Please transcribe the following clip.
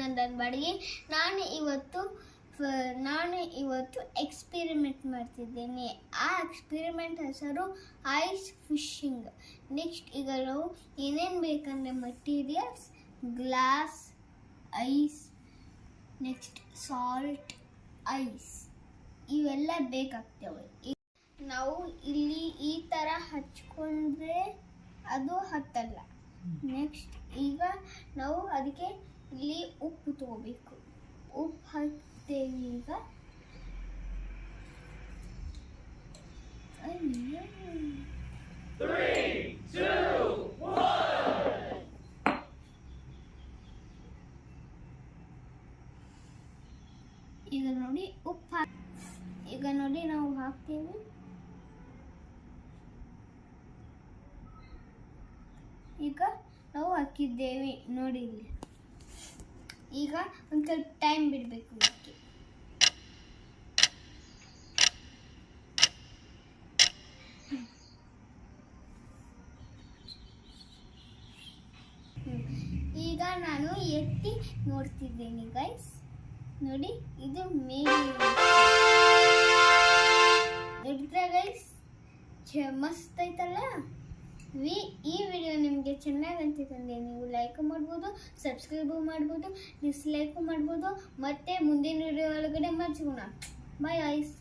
ನಂದನ್ ಬಾಡಿಗೆ. ನಾನು ಇವತ್ತು ಎಕ್ಸ್ಪೆರಿಮೆಂಟ್ ಮಾಡ್ತಿದ್ದೇನೆ. ಆ ಎಕ್ಸ್ಪೆರಿಮೆಂಟ್ ಹೆಸರು ಐಸ್ ಫಿಶಿಂಗ್. ನೆಕ್ಸ್ಟ್ ಈಗ ನಾವು ಏನೇನು ಬೇಕಂದ್ರೆ materials, glass, ice, next salt, ice, ಇವೆಲ್ಲ ಬೇಕಾಗ್ತವೆ. ನಾವು ಇಲ್ಲಿ ಈ ಥರ ಹಚ್ಕೊಂಡ್ರೆ ಅದು ಹತ್ತಲ್ಲ. ನೆಕ್ಸ್ಟ್ ಈಗ ನಾವು ಅದಕ್ಕೆ ಇಲ್ಲಿ ಉಪ್ಪು ತಗೋಬೇಕು. ಉಪ್ಪು ಹಾಕ್ತೇವೆ. ಈಗ ಈಗ ನೋಡಿ ಉಪ್ಪು ಈಗ ನೋಡಿ ನಾವು ಹಾಕ್ತೇವೆ. ಈಗ ನಾವು ಹಾಕಿದ್ದೇವೆ ನೋಡಿ ಇಲ್ಲಿ. ಈಗ ಒಂದು ಸ್ವಲ್ಪ ಟೈಮ್ ಬಿಡಬೇಕು ಇದಕ್ಕೆ. ಈಗ ನಾನು ಎತ್ತಿ ನೋಡ್ತಿದ್ದೇನೆ ಗೈಸ್. ನೋಡಿ ಇದು ಮೇಲೆ ನೋಡಿದ್ರೆ ಗೈಸ್ ಮಸ್ತ್ ಐತಲ್ಲ. ಈ ವಿಡಿಯೋ ನಿಮಗೆ ಚೆನ್ನಾಗಿ ಅನ್ಸಿದ್ರೆ ನೀವು ಲೈಕ್ ಮಾಡ್ಬೋದು, ಸಬ್ಸ್ಕ್ರೈಬ್ ಮಾಡ್ಬೋದು, ಡಿಸ್ಲೈಕ್ ಮಾಡ್ಬೋದು. ಮತ್ತೆ ಮುಂದಿನ ವಿಡಿಯೋ ಒಳಗಡೆ ಮಾಡ್ಸಿಗೋಣ. Bye guys.